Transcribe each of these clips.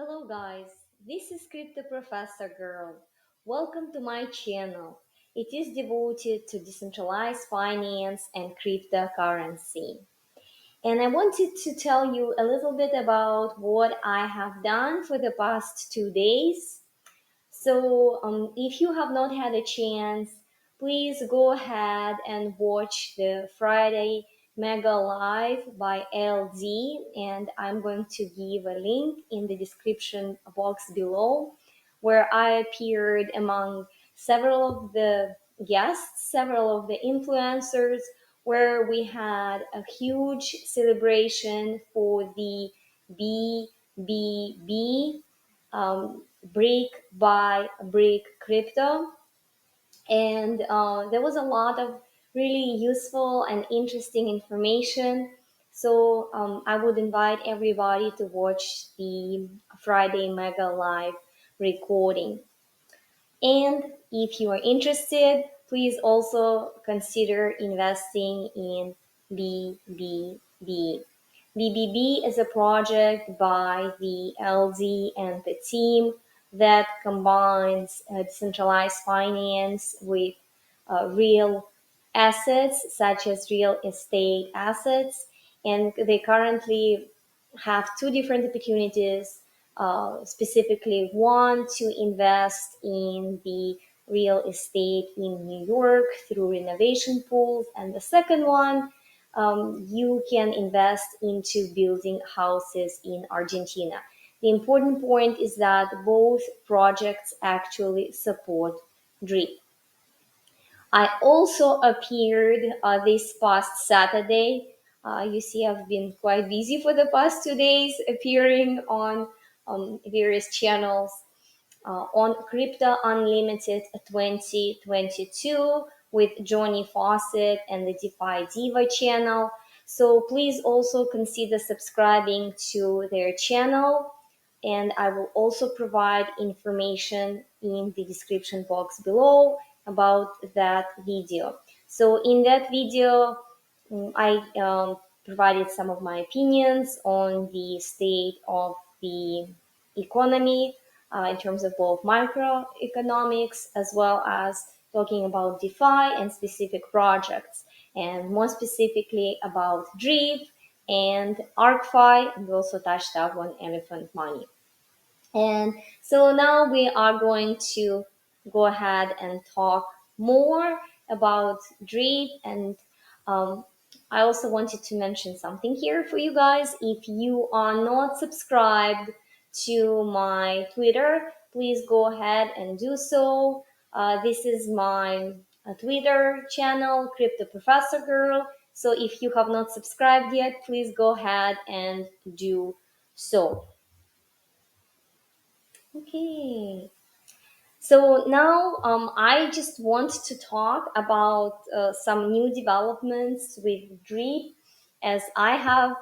Hello guys, this is Crypto Professor Girl. Welcome to my channel. It is devoted to decentralized finance and cryptocurrency. And I wanted to tell you a little bit about what I have done for the past 2 days. So, if you have not had a chance, please go ahead and watch the Friday Mega Live by LD, and I'm going to give a link in the description box below where I appeared among several of the guests, several of the influencers, where we had a huge celebration for the BBB, brick by brick crypto. And there was a lot of really useful and interesting information. So I would invite everybody to watch the Friday Mega Live recording. And if you are interested, please also consider investing in BBB. BBB is a project by the LD and the team that combines decentralized finance with real assets, such as real estate assets. And they currently have two different opportunities, specifically one to invest in the real estate in New York through renovation pools, and the second one, you can invest into building houses in Argentina. The important point is that both projects actually support DREAP. I also appeared this past Saturday. You see, I've been quite busy for the past 2 days, appearing on various channels on Crypto Unlimited 2022 with Johnny Fawcett and the DeFi Diva channel. So please also consider subscribing to their channel, and I will also provide information in the description box below about that video. So in that video, I provided some of my opinions on the state of the economy in terms of both microeconomics as well as talking about DeFi and specific projects, and more specifically about DREAP and ArcFi, and we also touched up on elephant money. And so now we are going to go ahead and talk more about DREAP. And um, I also wanted to mention something here for you guys. If you are not subscribed to my Twitter, please go ahead and do so. This is my Twitter channel, Crypto Professor Girl. So if you have not subscribed yet, please go ahead and do so. Okay. So now I just want to talk about some new developments with DREAP. As I have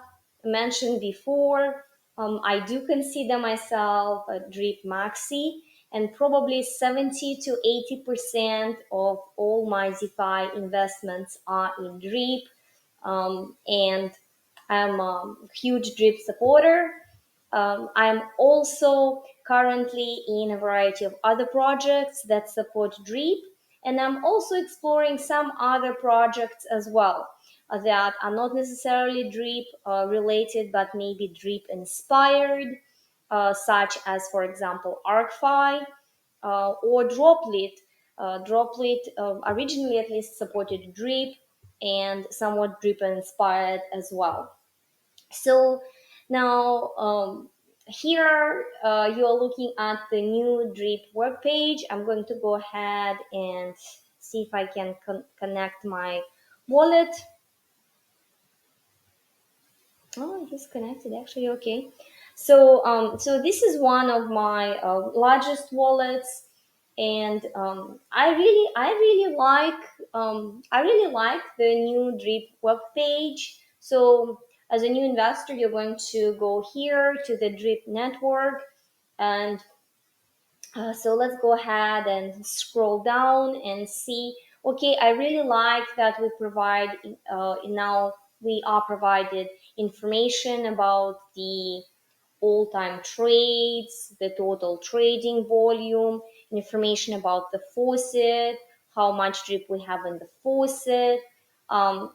mentioned before, I do consider myself a DREAP maxi, and probably 70 to 80% of all my DeFi investments are in DREAP. And I'm a huge DREAP supporter. I'm also currently in a variety of other projects that support DREAP, and I'm also exploring some other projects as well that are not necessarily DREAP related, but maybe DREAP inspired, such as, for example, ArcFi or Droplet. Droplet originally at least supported DREAP and somewhat DREAP inspired as well. So now here you're looking at the new DREAP web page. I'm going to go ahead and see if I can connect my wallet. Oh, it is connected actually. Okay. So this is one of my largest wallets, and I really like the new DREAP web page. So as a new investor, you're going to go here to the DREAP network, and so let's go ahead and scroll down and see. Okay, I really like that we provide now we are provided information about the all-time trades, the total trading volume, information about the faucet, how much drip we have in the faucet,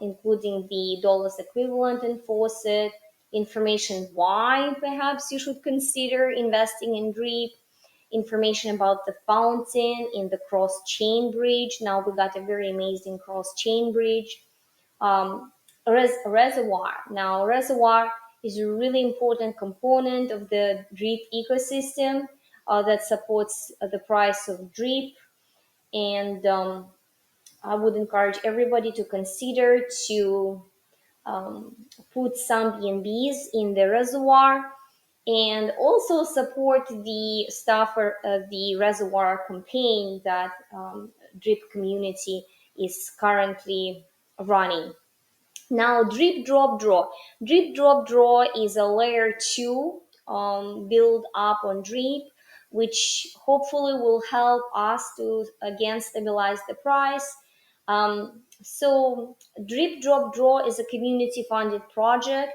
including the dollars equivalent in faucet, information why perhaps you should consider investing in drip, information about the fountain in the cross chain bridge. Now we got a very amazing cross chain bridge. um, Reservoir. Now, reservoir is a really important component of the drip ecosystem that supports the price of drip. And I would encourage everybody to consider to put some BNBs in the reservoir and also support the staffer the reservoir campaign that drip community is currently running. Now, drip drop draw. Drip drop draw is a layer two build up on drip, which hopefully will help us to again stabilize the price. So, drip drop draw is a community funded project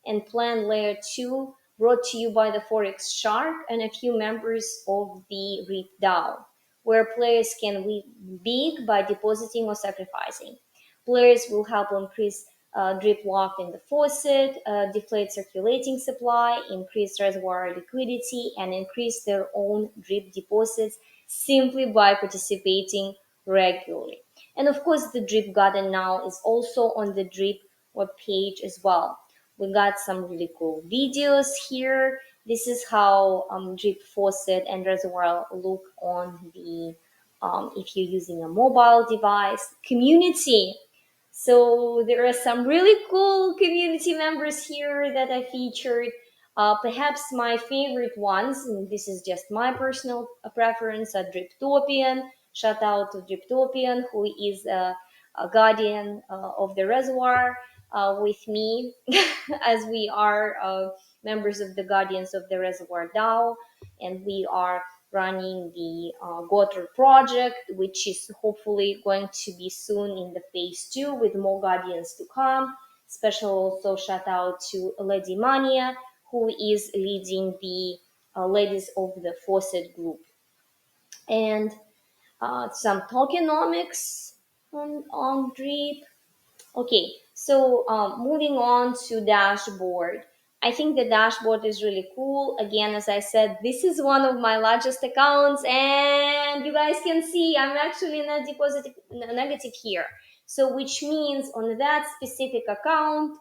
and plan layer two brought to you by the Forex Shark and a few members of the REIT DAO, where players can win big by depositing or sacrificing. Players will help increase drip locked in the faucet, deflate circulating supply, increase reservoir liquidity, and increase their own drip deposits simply by participating regularly. And of course, the drip garden now is also on the drip webpage as well. We got some really cool videos here. This is how drip faucet and reservoir look on the if you're using a mobile device. Community, so there are some really cool community members here that I featured. Perhaps my favorite ones, and this is just my personal preference, are Driptopian. Shout out to Driptopian, who is a guardian of the reservoir with me, as we are members of the Guardians of the Reservoir DAO, and we are running the Gotter project, which is hopefully going to be soon in the phase two with more guardians to come. Special also shout out to Lady Mania, who is leading the Ladies of the Faucet group. And some tokenomics on Drip. Okay, so moving on to dashboard. I think the dashboard is really cool. Again, as I said, this is one of my largest accounts, and you guys can see I'm actually net deposit negative here. So, which means on that specific account,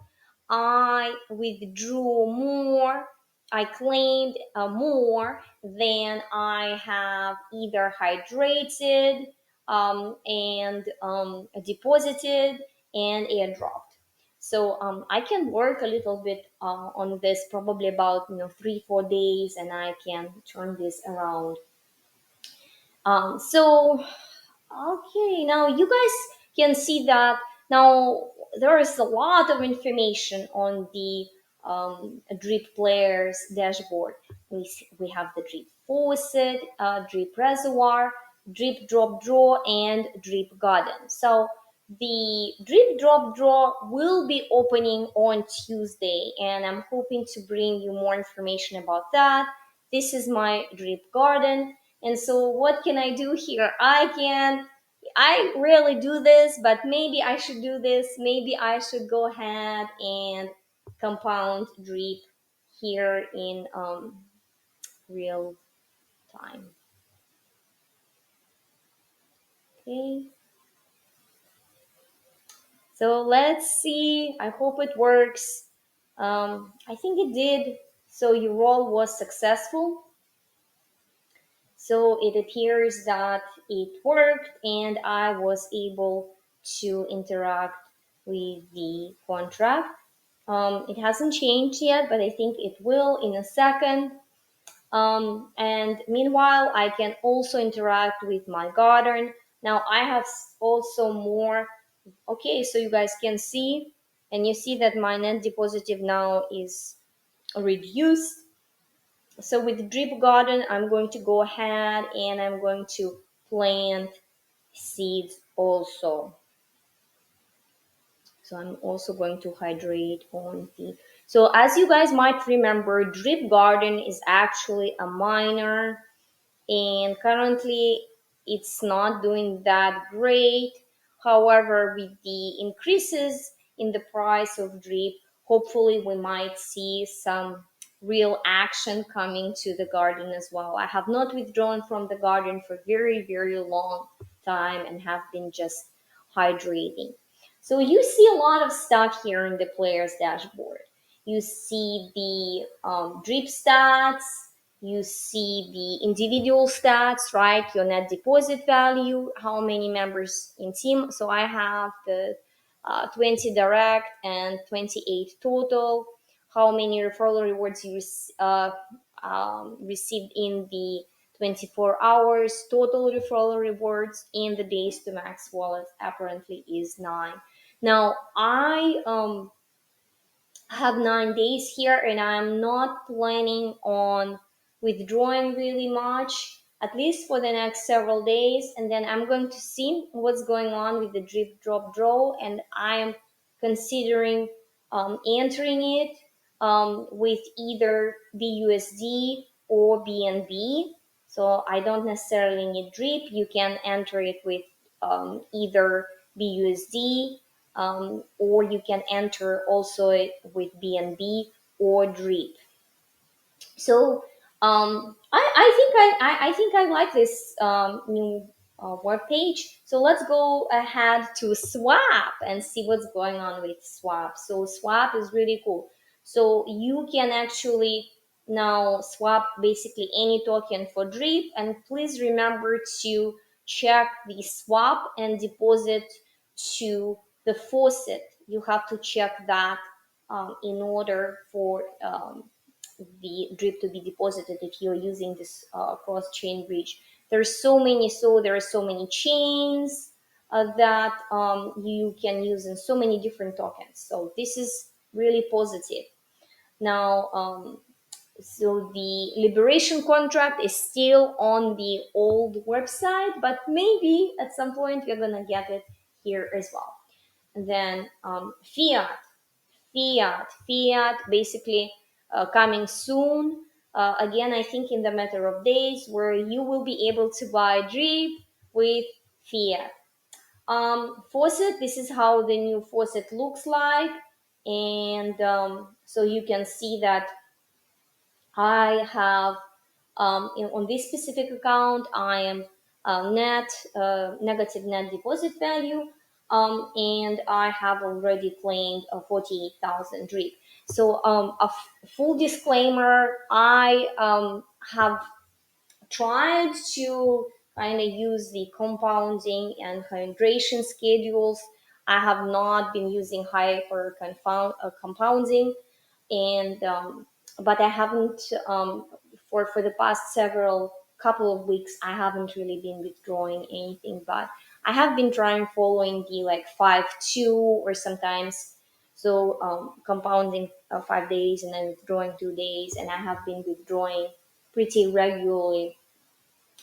I withdrew more, I claimed more than I have either hydrated and deposited and airdropped. So I can work a little bit on this, probably about 3 4 days, and I can turn this around. So okay, now you guys can see that now there is a lot of information on the drip players dashboard. We have the drip faucet, drip reservoir, drip drop draw, and drip garden. So the drip drop draw will be opening on Tuesday, and I'm hoping to bring you more information about that. This is my drip garden. And so what can I do here? I rarely do this, but maybe I should do this. Maybe I should go ahead and compound drip here in real time. Okay. So let's see. I hope it works. I think it did. So your roll was successful. So it appears that it worked and I was able to interact with the contract. It hasn't changed yet, but I think it will in a second. And meanwhile, I can also interact with my garden. Now I have also more. Okay, so you guys can see, and you see that my net depositive now is reduced. So with drip garden, I'm going to go ahead and I'm going to plant seeds also. So I'm also going to hydrate on the. So as you guys might remember, Drip Garden is actually a miner, and currently it's not doing that great. However, with the increases in the price of drip, hopefully we might see some real action coming to the garden as well. I have not withdrawn from the garden for very, very long time and have been just hydrating. So you see a lot of stuff here in the player's dashboard. You see the drip stats, you see the individual stats, right? Your net deposit value, how many members in team. So I have the 20 direct and 28 total. How many referral rewards you received in the 24 hours, total referral rewards, and the days to max wallet apparently is 9. Now I have 9 days here and I'm not planning on withdrawing really much, at least for the next several days. And then I'm going to see what's going on with the drip drop draw. And I am considering entering it with either BUSD or BNB. So I don't necessarily need drip. You can enter it with either BUSD, or you can enter also with BNB or drip. So I think I like this new web page. So let's go ahead to Swap and see what's going on with Swap. So Swap is really cool. So you can actually now swap basically any token for drip, and please remember to check the swap and deposit to the faucet. You have to check that in order for the drip to be deposited if you're using this cross chain bridge. There are so many chains that you can use in so many different tokens. So this is really positive. Now, so the liberation contract is still on the old website, but maybe at some point we're gonna get it here as well. And then fiat basically coming soon. Again, I think in the matter of days, where you will be able to buy drip with fiat. Faucet, this is how the new faucet looks like. And so you can see that I have on this specific account, I am net negative net deposit value, and I have already claimed 48,000 drip. So full disclaimer, I have tried to kind of use the compounding and hydration schedules. I have not been using compounding, and but I haven't for the past several couple of weeks. I haven't really been withdrawing anything, but I have been trying following the like 5-2 or sometimes so compounding 5 days and then withdrawing 2 days, and I have been withdrawing pretty regularly.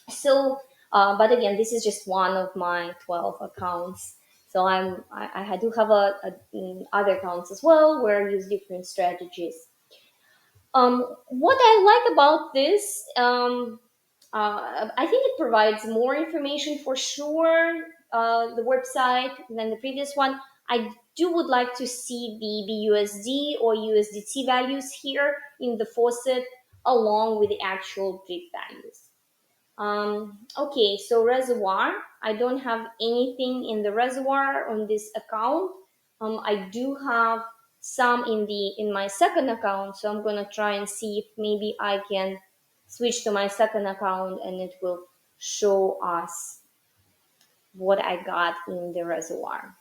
So, but again, this is just one of my 12 accounts. So I do have other accounts as well where I use different strategies. What I like about this, I think it provides more information for sure. The website than the previous one. I do would like to see the BUSD or USDT values here in the faucet along with the actual drip values. Okay, so reservoir. I don't have anything in the reservoir on this account. I do have some in my second account, so I'm gonna try and see if maybe I can switch to my second account and it will show us what I got in the reservoir.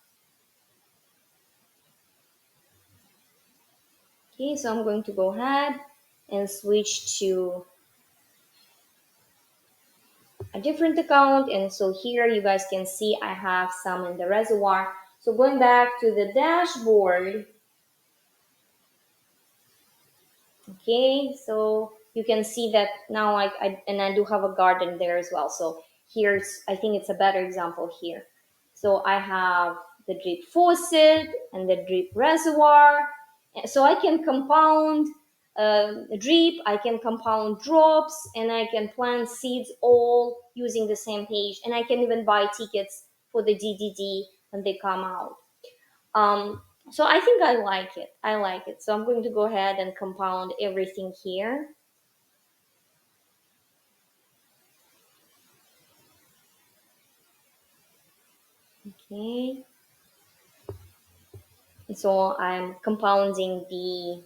Okay, so I'm going to go ahead and switch to a different account, and so here you guys can see I have some in the reservoir. So going back to the dashboard, okay, so you can see that now I do have a garden there as well. So here's, I think it's a better example here. So I have the drip faucet and the drip reservoir. So I can compound drip, I can compound drops, and I can plant seeds all using the same page. And I can even buy tickets for the DDD when they come out. Um, so I think I like it. I like it. So I'm going to go ahead and compound everything here. Okay. So I'm compounding the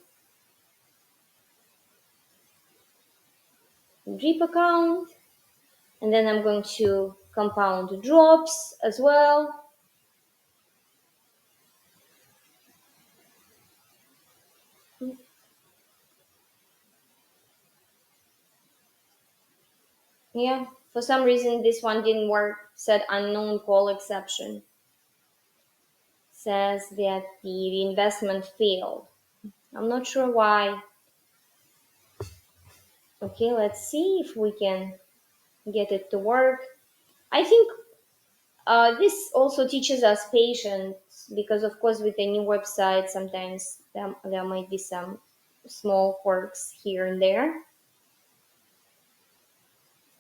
drip account, and then I'm going to compound drops as well. Yeah, for some reason this one didn't work. Said unknown call exception. Says that the investment failed. I'm not sure why. Okay, let's see if we can get it to work. I think this also teaches us patience because, of course, with a new website, sometimes there might be some small quirks here and there.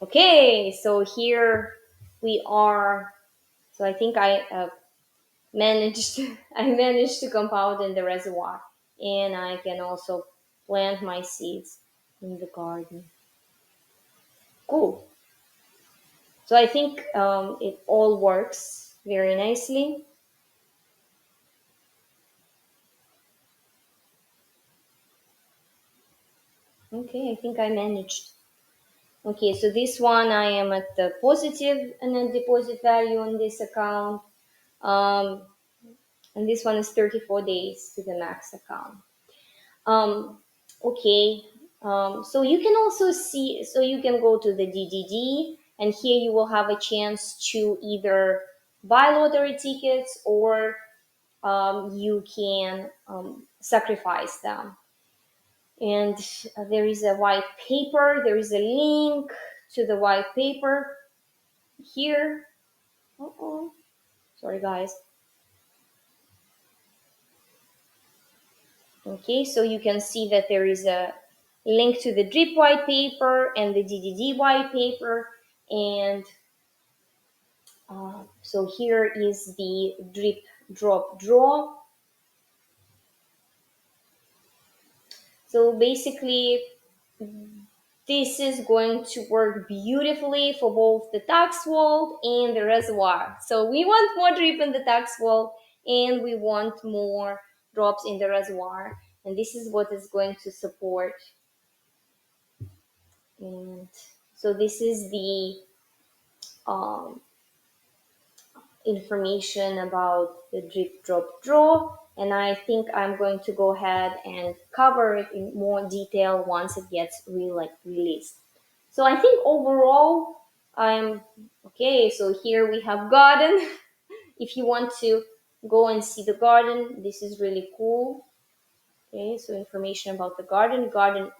Okay, so here we are. So I think I managed I managed to compound in the reservoir, and I can also plant my seeds in the garden. Cool. So I think it all works very nicely. Okay, I think I managed. Okay, so this one I am at the positive net deposit value on this account. Um, and this one is 34 days to the max account. Um, okay, so you can also see, so you can go to the DDD, and here you will have a chance to either buy lottery tickets or you can sacrifice them. And there is a white paper, there is a link to the white paper here. Uh-oh. Sorry, guys. Okay, so you can see that there is a link to the drip white paper and the DDD white paper. And so here is the drip drop draw. So basically, this is going to work beautifully for both the tax vault and the reservoir. So we want more drip in the tax vault and we want more drops in the reservoir. And this is what is going to support. And so this is the um, information about the drip drop draw. And I think I'm going to go ahead and cover it in more detail once it gets released. So I think overall I'm okay. So here we have garden. If you want to go and see the garden, this is really cool. Okay, so information about the garden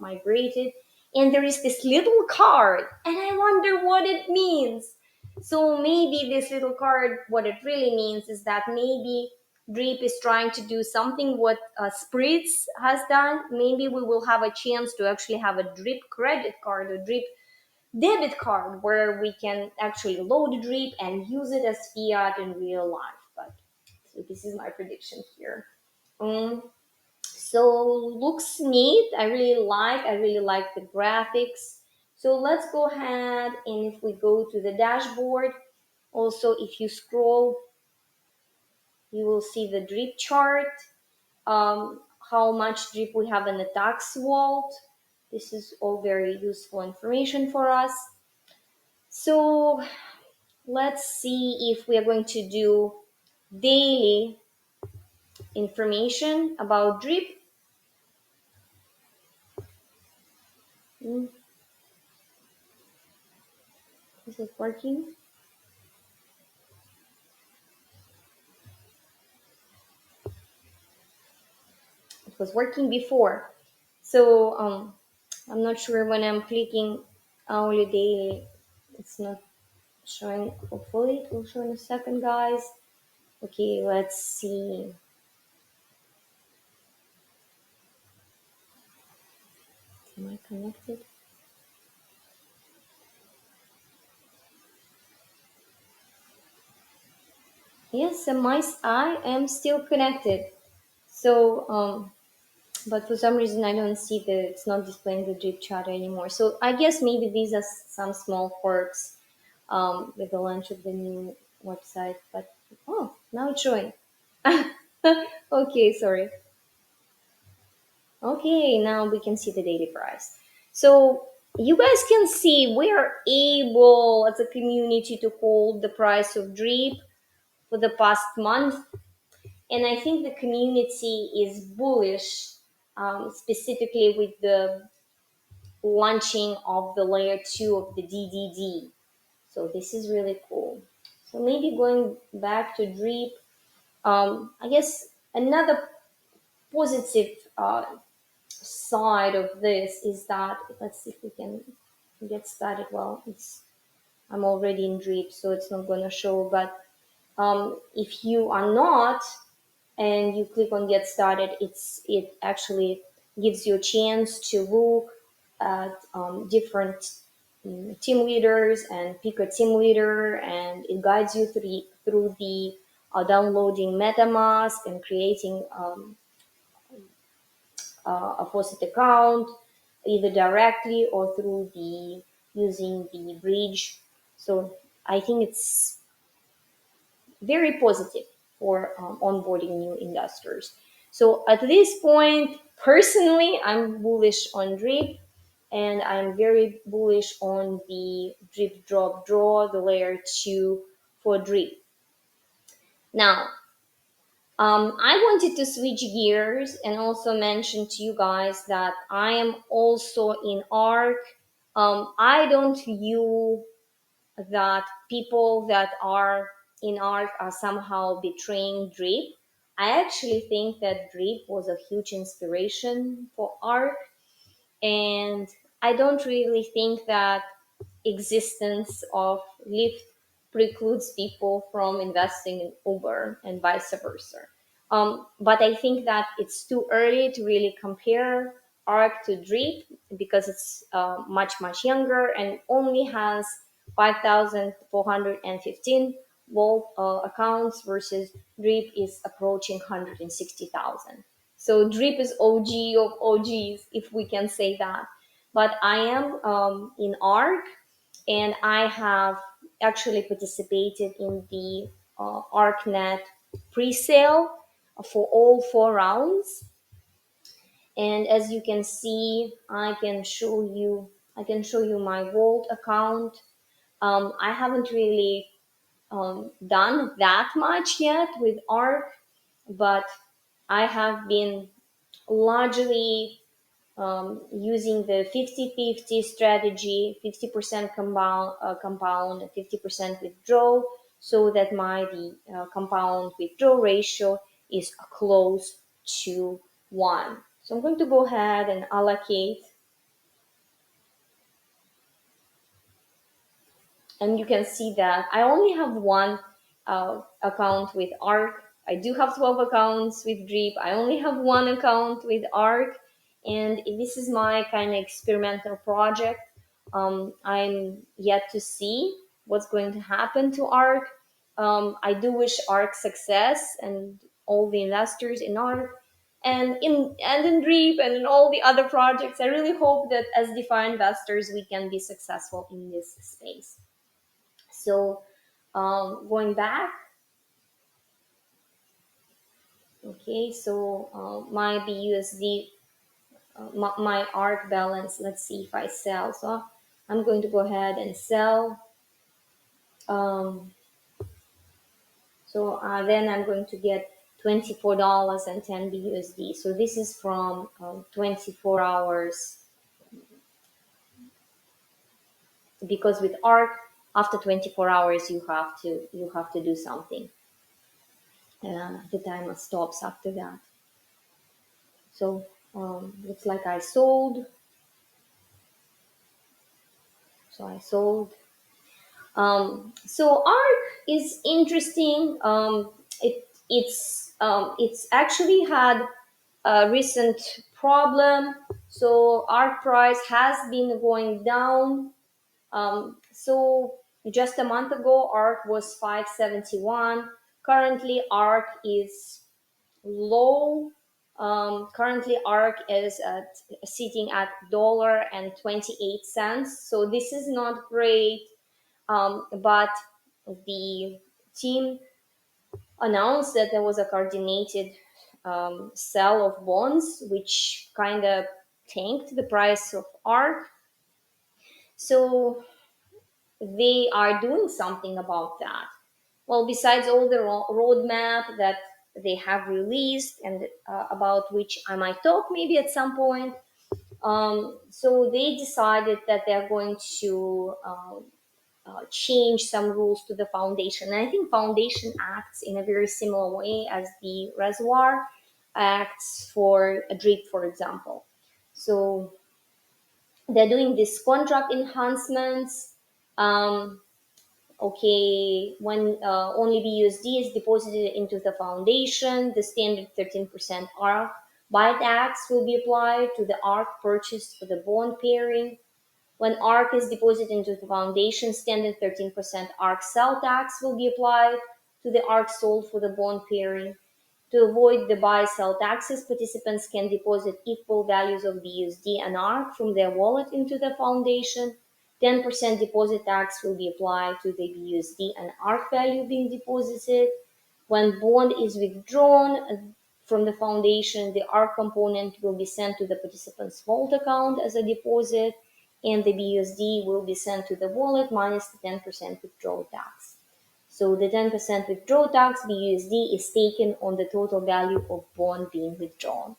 migrated, and there is this little card, and I wonder what it means. So maybe this little card, what it really means is that maybe Drip is trying to do something what Spritz has done. Maybe we will have a chance to actually have a Drip credit card or Drip debit card where we can actually load Drip and use it as fiat in real life. But so this is my prediction here. Um, so looks neat. I really like the graphics. So let's go ahead, and if we go to the dashboard, also if you scroll, you will see the drip chart, how much drip we have in the tax vault. This is all very useful information for us. So let's see if we are going to do daily information about drip. Hmm, is it working? It was working before. So I'm not sure when I'm clicking hourly daily, it's not showing. Hopefully it will show in a second, guys. Okay, let's see. Am I connected? Yes, I am still connected. So, but for some reason I don't see that it's not displaying the drip chat anymore. So I guess maybe these are some small quirks with the launch of the new website. But oh, now it's showing. Okay, sorry. Okay, now we can see the daily price. So you guys can see we are able as a community to hold the price of drip for the past month. And I think the community is bullish, specifically with the launching of the layer 2 of the DDD. So this is really cool. So maybe going back to drip, I guess another positive side of this is that let's see if we can get started. Well, it's I'm already in drip, so it's not going to show. But if you are not, and you click on get started, it actually gives you a chance to look at different team leaders and pick a team leader, and it guides you through the downloading MetaMask and creating a faucet account either directly or through the using the bridge. So I think it's very positive for onboarding new investors. So at this point, personally, I'm bullish on drip, and I'm very bullish on the drip drop draw, the layer 2 for drip. Now, I wanted to switch gears and also mention to you guys that I am also in ARC. I don't view that people that are in ARC are somehow betraying drip. I actually think that drip was a huge inspiration for ARC, and I don't really think that existence of Lyft precludes people from investing in Uber and vice versa. But I think that it's too early to really compare ARC to Drip because it's much younger and only has 5,415 Vault accounts versus Drip is approaching 160,000. So Drip is OG of OGs, if we can say that. But I am in ARC, and I have actually participated in the ArcNet pre-sale for all 4 rounds. And as you can see, I can show you my Vault account. I haven't really done that much yet with ARC, but I have been largely using the 50-50 strategy, 50% compound and 50% withdraw, so that my the compound withdraw ratio is close to 1. So I'm going to go ahead and allocate, and you can see that I only have one account with ARC. I do have 12 accounts with Drip. I only have one account with ARC, and this is my kind of experimental project. I'm yet to see what's going to happen to ARC. I do wish ARC success and all the investors in ARC and in Drip and in all the other projects. I really hope that as DeFi investors we can be successful in this space. So going back, okay, so my BUSD, my ARC balance, let's see if I sell. So I'm going to go ahead and sell. Um, so then I'm going to get $24.10 BUSD. So this is from 24 hours, because with ARC, after 24 hours, you have to do something. The timer stops after that. So looks like I sold. So I sold. So ARC is interesting. It it's actually had a recent problem. So art price has been going down. So just a month ago, ARC was 571. Currently, ARC is low. Currently, ARC is sitting at $1.28. So this is not great. But the team announced that there was a coordinated sell of bonds, which kind of tanked the price of ARC. So they are doing something about that. Well, besides all the roadmap that they have released and about which I might talk maybe at some point, so they decided that they're going to change some rules to the foundation. And I think foundation acts in a very similar way as the reservoir acts for a drip, for example. So they're doing these contract enhancements. Um, Okay, when only BUSD is deposited into the foundation, the standard 13% ARC buy tax will be applied to the ARC purchased for the bond pairing. When ARC is deposited into the foundation, standard 13% ARC sell tax will be applied to the ARC sold for the bond pairing. To avoid the buy-sell taxes, participants can deposit equal values of BUSD and ARC from their wallet into the foundation. 10% deposit tax will be applied to the BUSD and ARC value being deposited. When bond is withdrawn from the foundation, the ARC component will be sent to the participant's vault account as a deposit, and the BUSD will be sent to the wallet minus the 10% withdrawal tax. So the 10% withdrawal tax BUSD is taken on the total value of bond being withdrawn.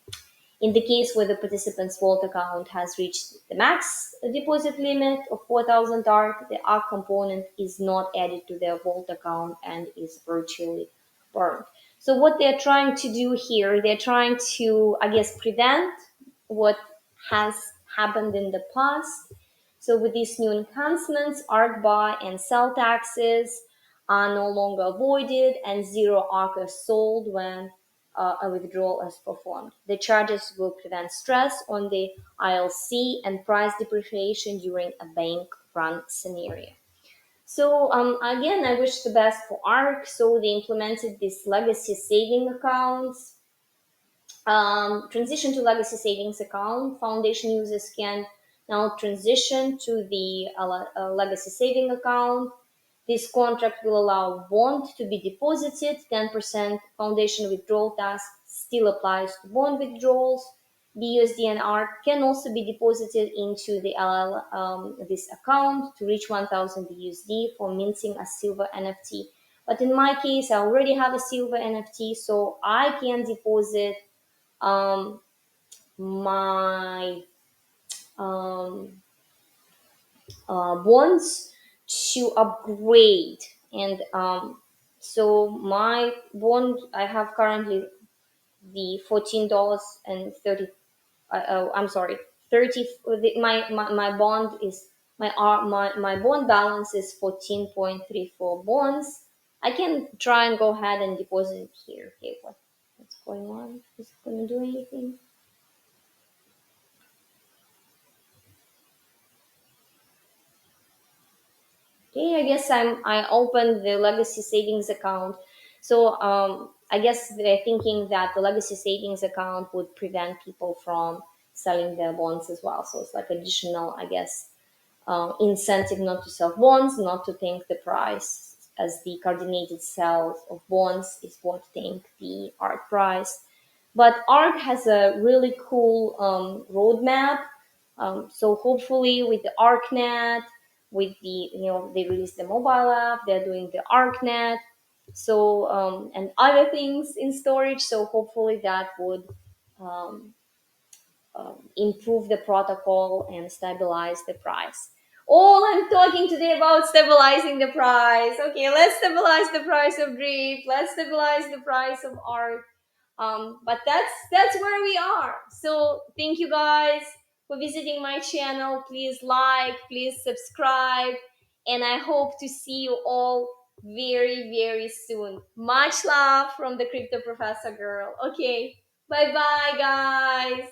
In the case where the participant's vault account has reached the max deposit limit of 4,000 ARC, the ARC component is not added to their vault account and is virtually burned. So what they're trying to do here, they're trying to, I guess, prevent what has happened in the past. So with these new enhancements, ARC buy and sell taxes are no longer avoided and zero ARC is sold when a withdrawal is performed. The charges will prevent stress on the ILC and price depreciation during a bank run scenario. So again, I wish the best for ARC. So they implemented these legacy saving accounts. Transition to legacy savings account. Foundation users can now transition to the legacy saving account. This contract will allow bond to be deposited. 10% foundation withdrawal tax still applies to bond withdrawals. BUSD and ARC can also be deposited into the this account to reach 1000 BUSD for minting a silver NFT. But in my case, I already have a silver NFT, so I can deposit um, my um, bonds to upgrade. And so my bond, I have currently the $14 and 30. I'm sorry, 30. My bond is my bond balance is 14.34 bonds. I can try and go ahead and deposit it here. Okay, what's going on? Is it going to do anything? Okay, I guess I opened the legacy savings account. So I guess they're thinking that the legacy savings account would prevent people from selling their bonds as well. So it's like additional, I guess, incentive not to sell bonds, not to tank the price, as the coordinated sales of bonds is what tank the ARC price. But ARC has a really cool roadmap. So hopefully with the ArcNet, with the they released the mobile app, they're doing the ArcNet, so and other things in storage. So hopefully that would um, improve the protocol and stabilize the price. All I'm talking today about stabilizing the price. Okay, let's stabilize the price of drip. Let's stabilize the price of art. But that's where we are. So thank you guys for visiting my channel. Please like, please subscribe, and I hope to see you all very, very soon. Much love from the Crypto Professor Girl. Okay, bye bye, guys.